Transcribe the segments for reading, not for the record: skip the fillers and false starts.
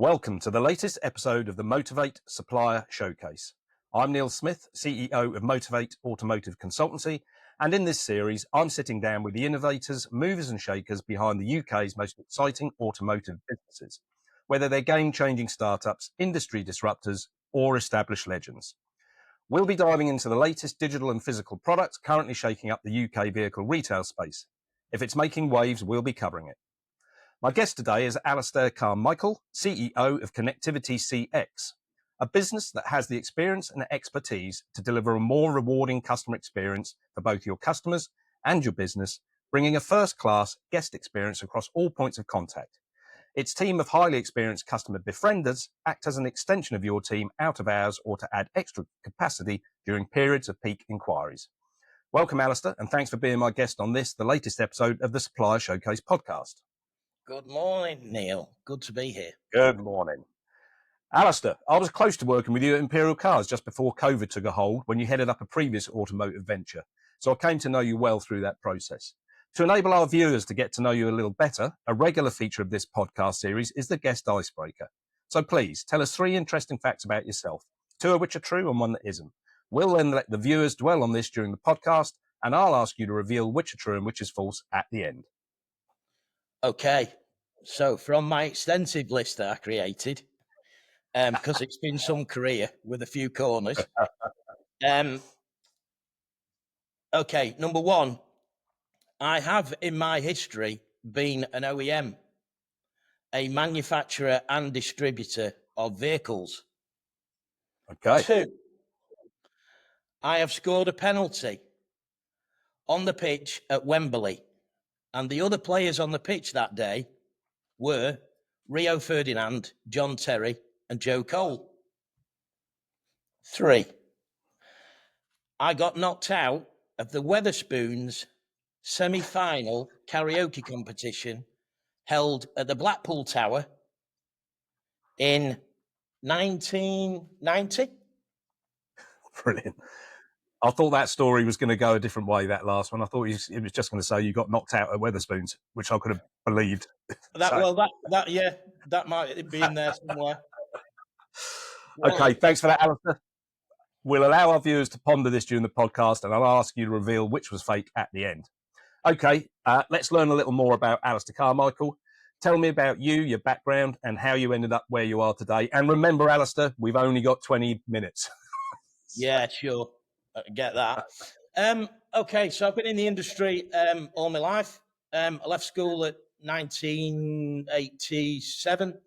Welcome to the latest episode of the Motorvait Supplier Showcase. I'm Neil Smith, CEO of Motorvait Automotive Consultancy, and in this series, I'm sitting down with the innovators, movers and shakers behind the UK's most exciting automotive businesses, whether they're game-changing startups, industry disruptors, or established legends. We'll be diving into the latest digital and physical products currently shaking up the UK vehicle retail space. If it's making waves, we'll be covering it. My guest today is Allistair Carmichael, CEO of Connectivity CX, a business that has the experience and expertise to deliver a more rewarding customer experience for both your customers and your business, bringing a first-class guest experience across all points of contact. Its team of highly experienced customer befrienders act as an extension of your team out of hours or to add extra capacity during periods of peak inquiries. Welcome, Allistair, and thanks for being my guest on this, the latest episode of the Supplier Showcase podcast. Good morning, Neil. Good to be here. Good morning. Allistair, I was close to working with you at Imperial Cars just before COVID took a hold when you headed up a previous automotive venture. So I came to know you well through that process. To enable our viewers to get to know you a little better, a regular feature of this podcast series is the guest icebreaker. So please tell us 3 interesting facts about yourself, 2 of which are true and 1 that isn't. We'll then let the viewers dwell on this during the podcast, and I'll ask you to reveal which are true and which is false at the end. Okay, so from my extensive list that I created, because it's been some career with a few corners. Okay, number 1, I have in my history been an OEM, a manufacturer and distributor of vehicles. Okay. 2, I have scored a penalty on the pitch at Wembley, and the other players on the pitch that day were Rio Ferdinand, John Terry, and Joe Cole. 3, I got knocked out of the Wetherspoons semi-final karaoke competition held at the Blackpool Tower in 1990. Brilliant. I thought that story was going to go a different way, that last one. I thought it was just going to say you got knocked out at Wetherspoons, which I could have believed. That might be in there somewhere. Okay, thanks for that, Allistair. We'll allow our viewers to ponder this during the podcast, and I'll ask you to reveal which was fake at the end. Okay, let's learn a little more about Allistair Carmichael. Tell me about you, your background, and how you ended up where you are today. And remember, Allistair, we've only got 20 minutes. Yeah, sure. I get that. Okay, so I've been in the industry all my life. I left school at 1987.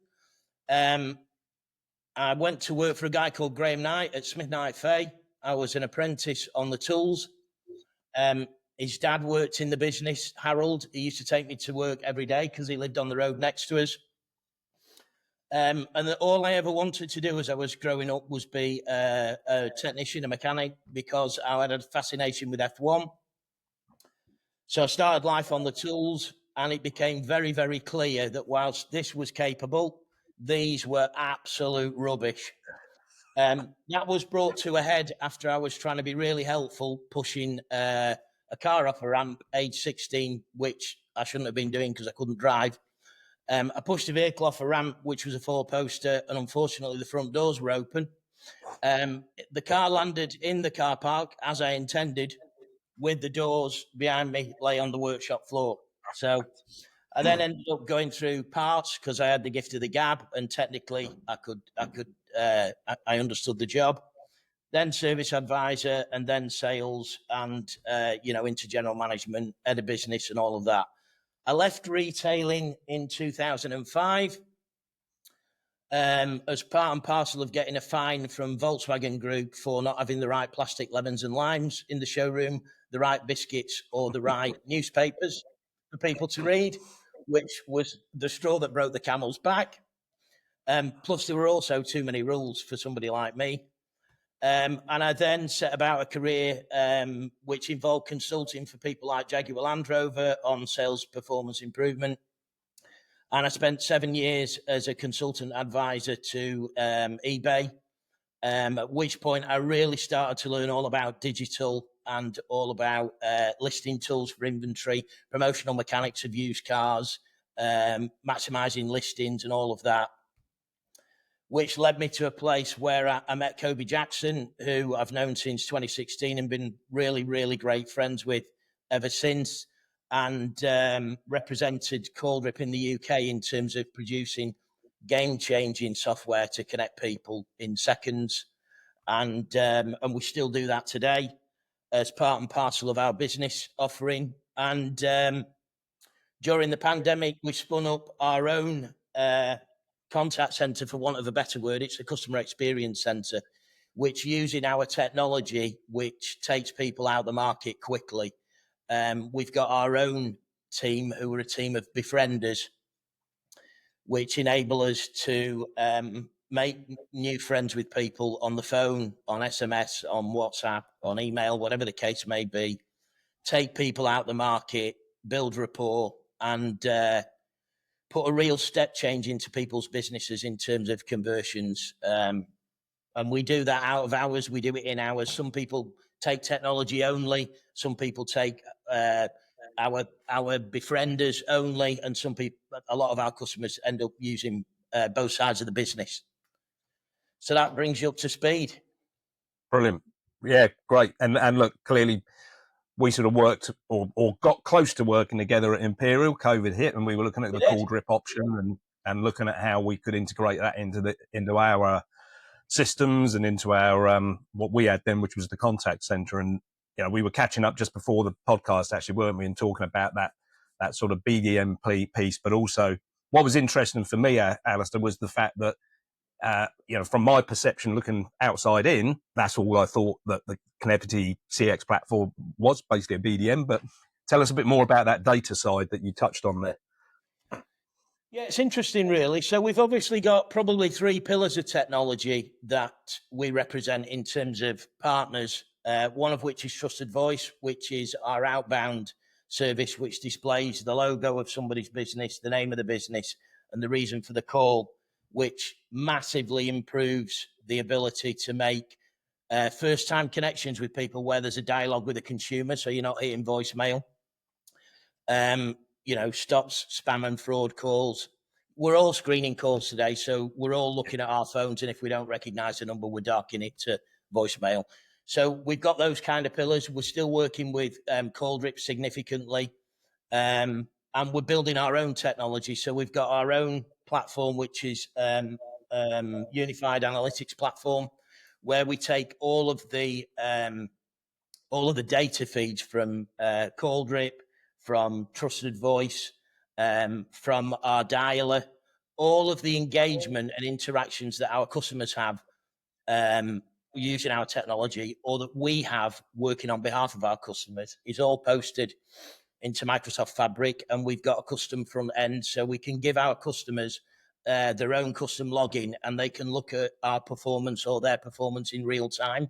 I went to work for a guy called Graham Knight at Smith Knight Fay. I was an apprentice on the tools. His dad worked in the business, Harold. He used to take me to work every day because he lived on the road next to us. And all I ever wanted to do as I was growing up was be a technician, a mechanic, because I had a fascination with F1. So I started life on the tools, and it became very, very clear that whilst this was capable, these were absolute rubbish. That was brought to a head after I was trying to be really helpful, pushing a car off a ramp, age 16, which I shouldn't have been doing because I couldn't drive. I pushed a vehicle off a ramp, which was a 4-poster, and unfortunately the front doors were open. The car landed in the car park, as I intended, with the doors behind me lay on the workshop floor. So I then ended up going through parts because I had the gift of the gab, and technically I understood the job. Then service advisor, and then sales, and into general management, head of business, and all of that. I left retailing in 2005 as part and parcel of getting a fine from Volkswagen Group for not having the right plastic lemons and limes in the showroom, the right biscuits, or the right newspapers for people to read, which was the straw that broke the camel's back. Plus, there were also too many rules for somebody like me. And I then set about a career which involved consulting for people like Jaguar Land Rover on sales performance improvement. And I spent 7 years as a consultant advisor to eBay, at which point I really started to learn all about digital and all about listing tools for inventory, promotional mechanics of used cars, maximising listings and all of that. which led me to a place where I met Kobe Jackson, who I've known since 2016 and been really, really great friends with ever since, and represented Coldrip in the UK in terms of producing game-changing software to connect people in seconds. And we still do that today as part and parcel of our business offering. And during the pandemic, we spun up our own contact center, for want of a better word. It's a customer experience center, which, using our technology, which takes people out the market quickly. We've got our own team, who are a team of befrienders, which enable us to make new friends with people on the phone, on SMS, on WhatsApp, on email, whatever the case may be, take people out the market, build rapport, and put a real step change into people's businesses in terms of conversions. And we do that out of hours. We do it in hours. Some people take technology only. Some people take our befrienders only, and a lot of our customers end up using both sides of the business. So that brings you up to speed. Brilliant. Yeah, great. And look, clearly we sort of worked or got close to working together at Imperial. COVID hit, and we were looking at the Coldrip option and looking at how we could integrate that into our systems and into our what we had then, which was the contact center. And we were catching up just before the podcast, actually, weren't we, and talking about that sort of BDM piece. But also, what was interesting for me, Allistair, was the fact that from my perception, looking outside in, that's all I thought that the Connectivity CX platform was, basically a BDM. But tell us a bit more about that data side that you touched on there. Yeah, it's interesting, really. So we've obviously got probably 3 pillars of technology that we represent in terms of partners, one of which is Trusted Voice, which is our outbound service, which displays the logo of somebody's business, the name of the business, and the reason for the call, which massively improves the ability to make first-time connections with people where there's a dialogue with a consumer, so you're not hitting voicemail. Stops spam and fraud calls. We're all screening calls today, so we're all looking at our phones, and if we don't recognize the number, we're darking it to voicemail. So we've got those kind of pillars. We're still working with Coldrip significantly, and we're building our own technology. So we've got our own platform, which is unified analytics platform, where we take all of the data feeds from Coldrip, from Trusted Voice, from our dialer, all of the engagement and interactions that our customers have using our technology, or that we have working on behalf of our customers, is all posted into Microsoft Fabric, and we've got a custom front end, so we can give our customers their own custom login, and they can look at our performance or their performance in real time.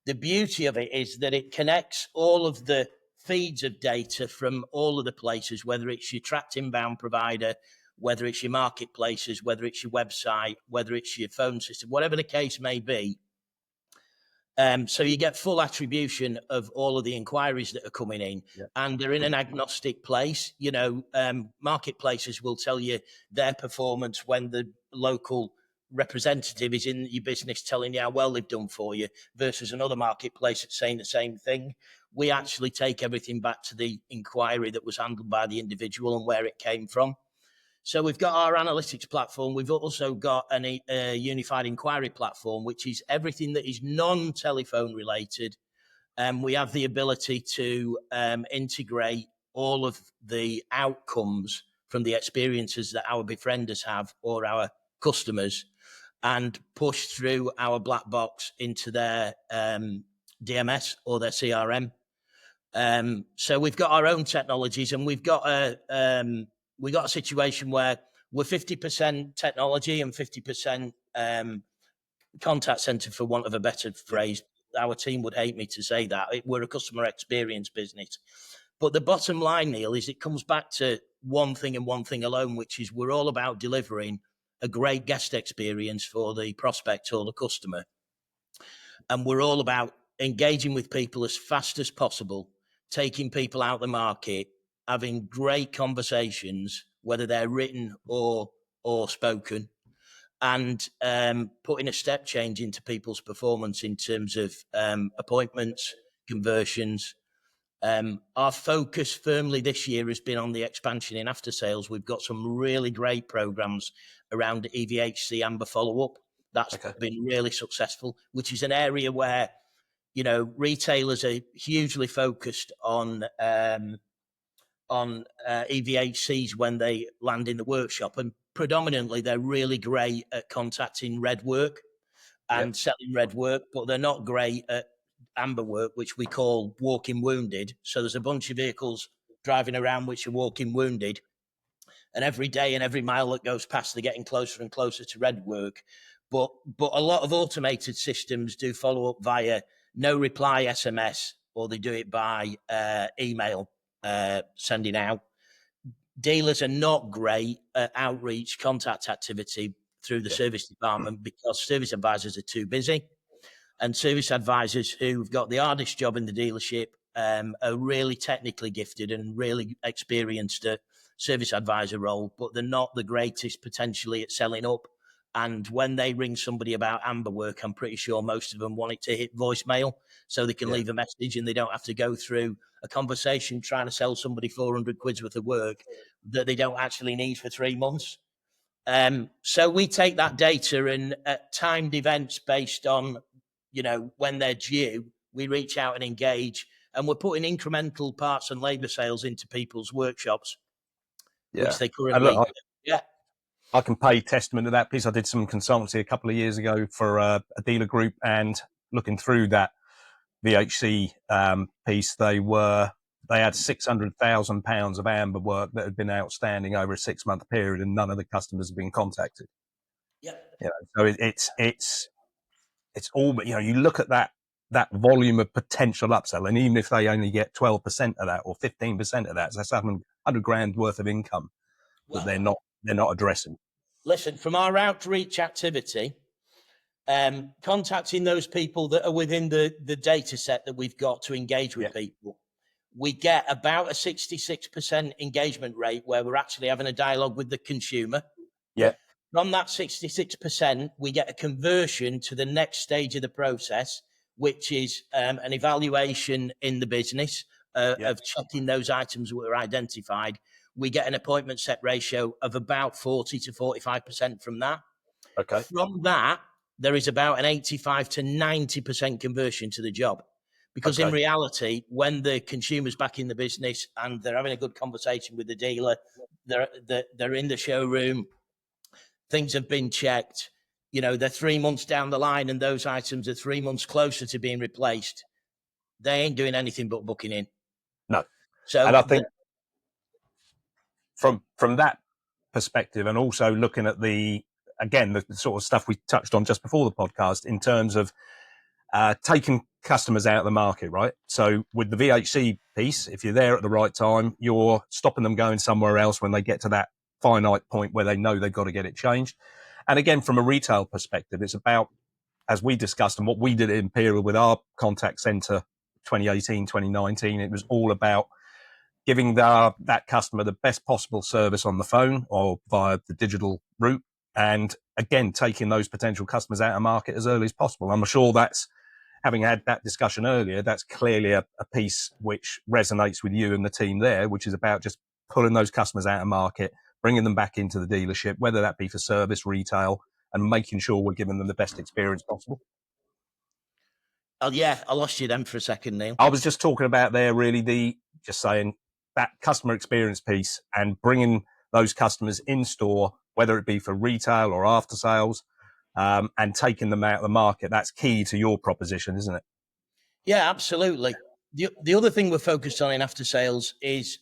The beauty of it is that it connects all of the feeds of data from all of the places, whether it's your tracked inbound provider, whether it's your marketplaces, whether it's your website, whether it's your phone system, whatever the case may be. So you get full attribution of all of the inquiries that are coming in, and they're in an agnostic place. Marketplaces will tell you their performance when the local representative is in your business telling you how well they've done for you, versus another marketplace that's saying the same thing. We actually take everything back to the inquiry that was handled by the individual and where it came from. So we've got our analytics platform. We've also got a unified inquiry platform, which is everything that is non-telephone related. We have the ability to integrate all of the outcomes from the experiences that our befrienders have or our customers, and push through our black box into their DMS or their CRM. So we've got our own technologies, and we've got a situation where we're 50% technology and 50% contact center, for want of a better phrase. Our team would hate me to say that. We're a customer experience business. But the bottom line, Neil, is it comes back to one thing and one thing alone, which is we're all about delivering a great guest experience for the prospect or the customer. And we're all about engaging with people as fast as possible, taking people out the market, having great conversations, whether they're written or spoken, and putting a step change into people's performance in terms of appointments, conversions. Our focus firmly this year has been on the expansion in after sales. We've got some really great programs around EVHC Amber follow-up. That's been really successful, which is an area where, you know, retailers are hugely focused on EVHCs when they land in the workshop, and predominantly they're really great at contacting red work and selling red work, but they're not great at amber work, which we call walking wounded. So there's a bunch of vehicles driving around which are walking wounded, and every day and every mile that goes past, they're getting closer and closer to red work. But a lot of automated systems do follow up via no reply SMS, or they do it by email sending out. Dealers are not great at outreach contact activity through the service department because service advisors are too busy. And service advisors who've got the hardest job in the dealership are really technically gifted and really experienced at service advisor role, but they're not the greatest potentially at selling up. And when they ring somebody about amber work, I'm pretty sure most of them want it to hit voicemail so they can leave a message and they don't have to go through a conversation trying to sell somebody 400 quid's worth of work that they don't actually need for 3 months. So we take that data and at timed events based on, you know, when they're due, we reach out and engage, and we're putting incremental parts and labour sales into people's workshops, which they currently, I can pay testament to that piece. I did some consultancy a couple of years ago for a dealer group, and looking through that VHC piece, they had £600,000 of amber work that had been outstanding over a 6-month period, and none of the customers have been contacted. Yeah. You know, so it's all, you know, you look at that volume of potential upsell, and even if they only get 12% of that or 15% of that, so that's £100,000 worth of income that they're not addressing. Listen, from our outreach activity, contacting those people that are within the data set that we've got to engage with people, we get about a 66% engagement rate where we're actually having a dialogue with the consumer. Yeah. From that 66%, we get a conversion to the next stage of the process, which is an evaluation in the business of checking those items that were identified. We get an appointment set ratio of about 40 to 45% from that. Okay. From that, there is about an 85 to 90% conversion to the job. Because in reality, when the consumer's back in the business and they're having a good conversation with the dealer, they're in the showroom, things have been checked, you know, they're 3 months down the line and those items are 3 months closer to being replaced, they ain't doing anything but booking in. No. So, and I think from that perspective, and also looking at the sort of stuff we touched on just before the podcast in terms of taking customers out of the market, right? So with the VHC piece, if you're there at the right time, you're stopping them going somewhere else when they get to that finite point where they know they've got to get it changed. And again, from a retail perspective, it's about, as we discussed and what we did at Imperial with our contact center 2018, 2019, it was all about giving that customer the best possible service on the phone or via the digital route. And again, taking those potential customers out of market as early as possible. I'm sure that's, having had that discussion earlier, that's clearly a piece which resonates with you and the team there, which is about just pulling those customers out of market, bringing them back into the dealership, whether that be for service, retail, and making sure we're giving them the best experience possible. Oh, yeah, I lost you then for a second, Neil. I was just talking about there really just saying that customer experience piece and bringing those customers in store, whether it be for retail or after sales, and taking them out of the market. That's key to your proposition, isn't it? Yeah, absolutely. The other thing we're focused on in after sales is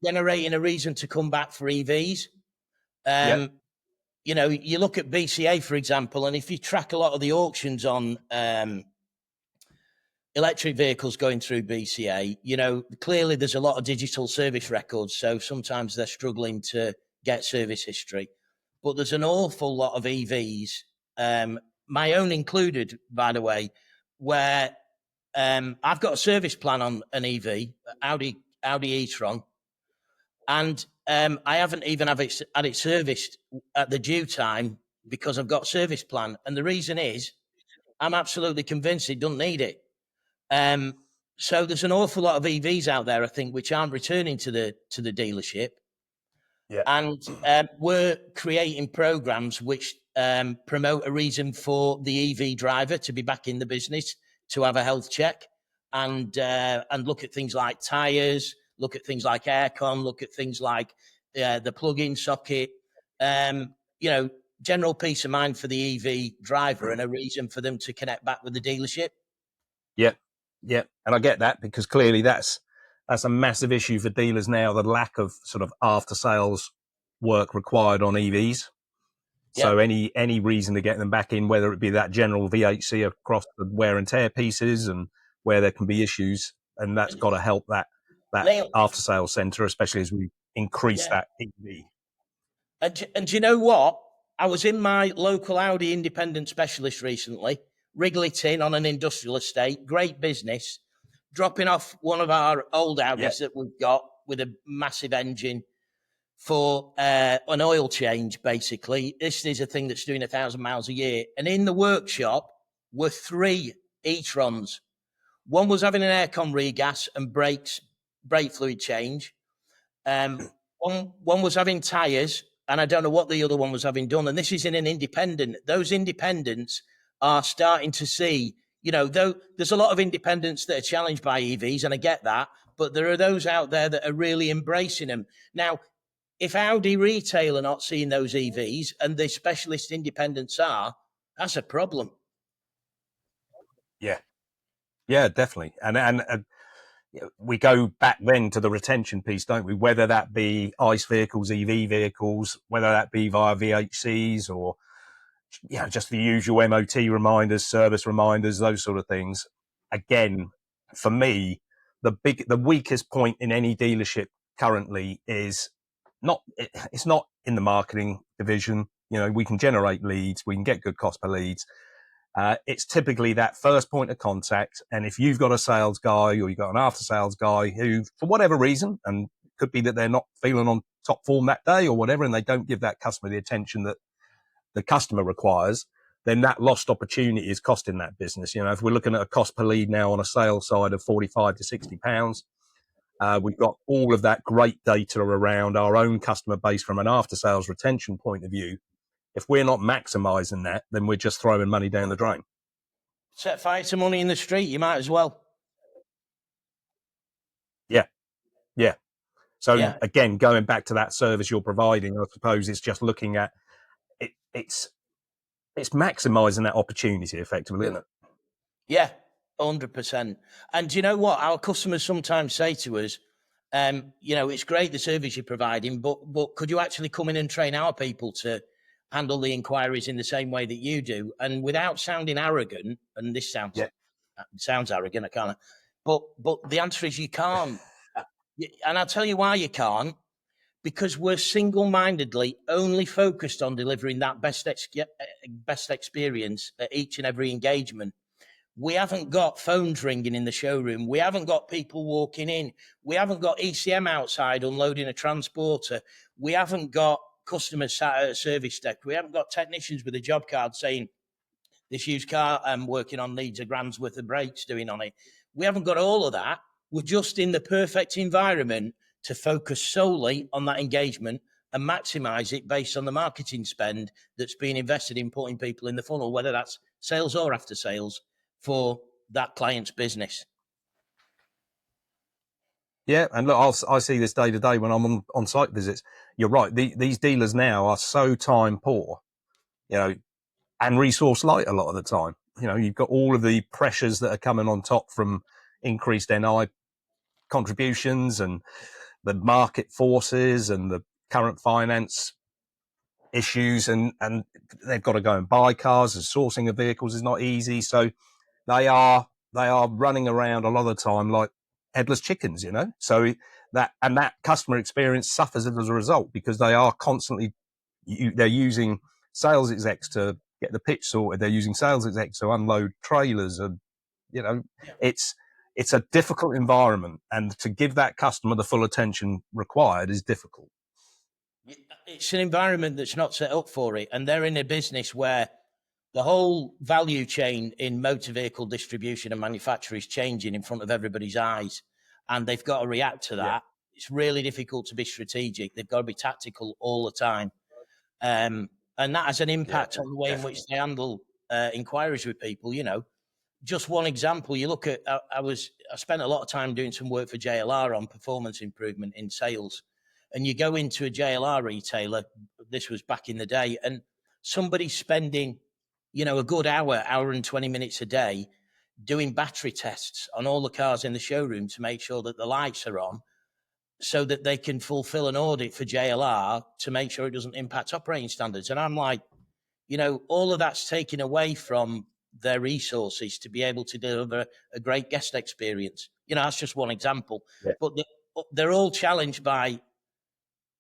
generating a reason to come back for EVs. You know, you look at BCA, for example, and if you track a lot of the auctions on electric vehicles going through BCA, you know, clearly there's a lot of digital service records. So sometimes they're struggling to get service history. But there's an awful lot of EVs, my own included, by the way, where I've got a service plan on an EV, Audi e-tron, and I haven't even had it serviced at the due time because I've got a service plan. And the reason is I'm absolutely convinced it doesn't need it. So there's an awful lot of EVs out there, I think, which aren't returning to the dealership. Yeah. And we're creating programs which promote a reason for the EV driver to be back in the business, to have a health check, and look at things like tires, look at things like aircon, look at things like the plug-in socket. General peace of mind for the EV driver and a reason for them to connect back with the dealership. Yeah, yeah, and I get that, because clearly that's a massive issue for dealers now, the lack of sort of after sales work required on EVs. So any reason to get them back in, whether it be that general VHC across the wear and tear pieces and where there can be issues, and that's got to help that Neil, after sales center, especially as we increase that EV. And you know what? I was in my local Audi independent specialist recently, Wrigley Tin on an industrial estate, great business, dropping off one of our old Audis that we've got with a massive engine for an oil change, basically. This is a thing that's doing 1,000 miles a year. And in the workshop were 3 e-trons. One was having an aircon regas and brake fluid change. One was having tyres, and I don't know what the other one was having done. And this is in an independent. Those independents are starting to see, though there's a lot of independents that are challenged by EVs, and I get that, but there are those out there that are really embracing them. Now, if Audi retail are not seeing those EVs and the specialist independents are, that's a problem. Yeah, definitely. And we go back then to the retention piece, don't we? Whether that be ICE vehicles, EV vehicles, whether that be via VHCs or just the usual MOT reminders, service reminders, those sort of things. Again, for me, the weakest point in any dealership currently is it's not in the marketing division. We can generate leads, we can get good cost per leads. It's typically that first point of contact. And if you've got a sales guy or you've got an after sales guy who, for whatever reason, and it could be that they're not feeling on top form that day or whatever, and they don't give that customer the attention that the customer requires, then that lost opportunity is costing that business. If we're looking at a cost per lead now on a sales side of 45 to 60 pounds, we've got all of that great data around our own customer base from an after sales retention point of view. If we're not maximizing that, then we're just throwing money down the drain. Set fire to money in the street, you might as well. Yeah. So again, going back to that service you're providing, I suppose it's just looking at it. It's maximizing that opportunity effectively, isn't it? Yeah, 100%. And do you know what? Our customers sometimes say to us, it's great the service you're providing, but could you actually come in and train our people to handle the inquiries in the same way that you do? And without sounding arrogant, and this sounds arrogant, I can't. But the answer is you can't. And I'll tell you why you can't. Because we're single-mindedly only focused on delivering that best experience at each and every engagement. We haven't got phones ringing in the showroom. We haven't got people walking in. We haven't got ECM outside unloading a transporter. We haven't got customers sat at a service desk. We haven't got technicians with a job card saying, this used car I'm working on needs a grand's worth of brakes doing on it. We haven't got all of that. We're just in the perfect environment to focus solely on that engagement and maximize it based on the marketing spend that's being invested in putting people in the funnel, whether that's sales or after sales, for that client's business. Yeah, and look, I see this day to day when I'm on site visits. You're right. These dealers now are so time poor, and resource light a lot of the time. You've got all of the pressures that are coming on top from increased NI contributions and the market forces and the current finance issues, and they've got to go and buy cars, and sourcing of vehicles is not easy. So they are running around a lot of the time like headless chickens, So that customer experience suffers as a result, because they are constantly they're using sales execs to get the pitch sorted. They're using sales execs to unload trailers, and it's a difficult environment, and to give that customer the full attention required is difficult. it's an environment that's not set up for it. And they're in a business where the whole value chain in motor vehicle distribution and manufacture is changing in front of everybody's eyes. And they've got to react to that. Yeah. It's really difficult to be strategic. They've got to be tactical all the time. And that has an impact on the way in which they handle inquiries with people. You know, just one example, you look at, I spent a lot of time doing some work for JLR on performance improvement in sales. And you go into a JLR retailer, this was back in the day, and somebody's spending, you know, a good hour and 20 minutes a day doing battery tests on all the cars in the showroom to make sure that the lights are on so that they can fulfill an audit for JLR to make sure it doesn't impact operating standards. And I'm like, you know, all of that's taken away from their resources to be able to deliver a great guest experience. You know, that's just one example. Yeah. But they're all challenged by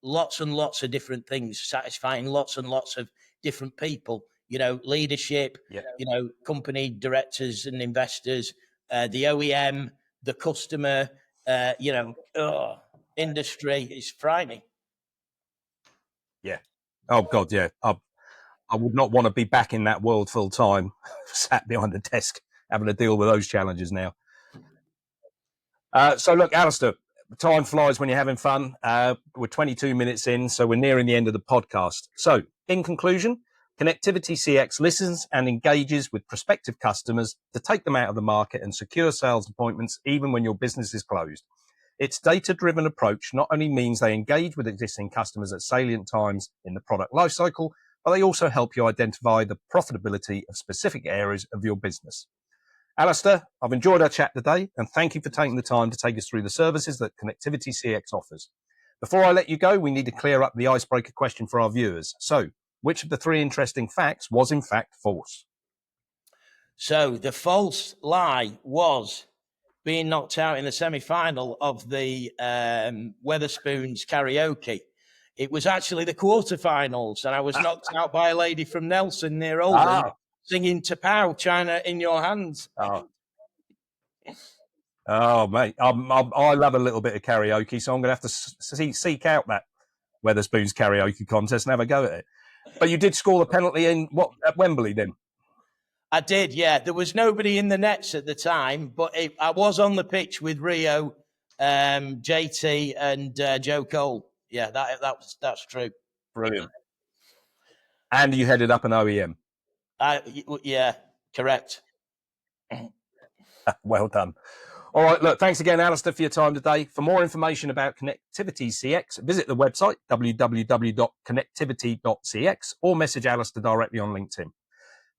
lots and lots of different things, satisfying lots and lots of different people, you know, leadership, you know, company directors and investors, the OEM, the customer, you know, industry. Is frightening. Yeah. Oh, God, yeah. I would not want to be back in that world full time, sat behind the desk, having to deal with those challenges now. So, look, Allistair, time flies when you're having fun. We're 22 minutes in, so we're nearing the end of the podcast. So, in conclusion, Connectivity CX listens and engages with prospective customers to take them out of the market and secure sales appointments even when your business is closed. Its data-driven approach not only means they engage with existing customers at salient times in the product lifecycle, but they also help you identify the profitability of specific areas of your business. Allistair, I've enjoyed our chat today, and thank you for taking the time to take us through the services that Connectivity CX offers. Before I let you go, we need to clear up the icebreaker question for our viewers. So, which of the three interesting facts was in fact false? So, the false lie was being knocked out in the semi-final of the Wetherspoons karaoke. It was actually the quarterfinals, and I was knocked out by a lady from Nelson near Oldham singing "Tapow, China in Your Hands." Oh, mate, I love a little bit of karaoke, so I'm going to have to seek out that Wetherspoons karaoke contest and have a go at it. But you did score the penalty at Wembley then? I did, yeah. There was nobody in the nets at the time, but I was on the pitch with Rio, JT, and Joe Cole. Yeah, that's true. Brilliant. And you headed up an OEM? Yeah, correct. Well done. All right, look, thanks again, Allistair, for your time today. For more information about Connectivity CX, visit the website, www.connectivity.cx, or message Allistair directly on LinkedIn.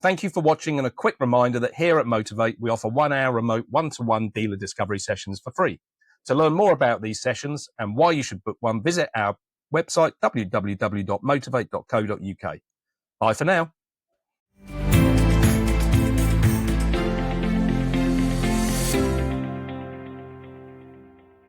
Thank you for watching, and a quick reminder that here at Motorvait, we offer 1 hour remote one-to-one dealer discovery sessions for free. To learn more about these sessions and why you should book one, visit our website, www.motorvait.co.uk. Bye for now.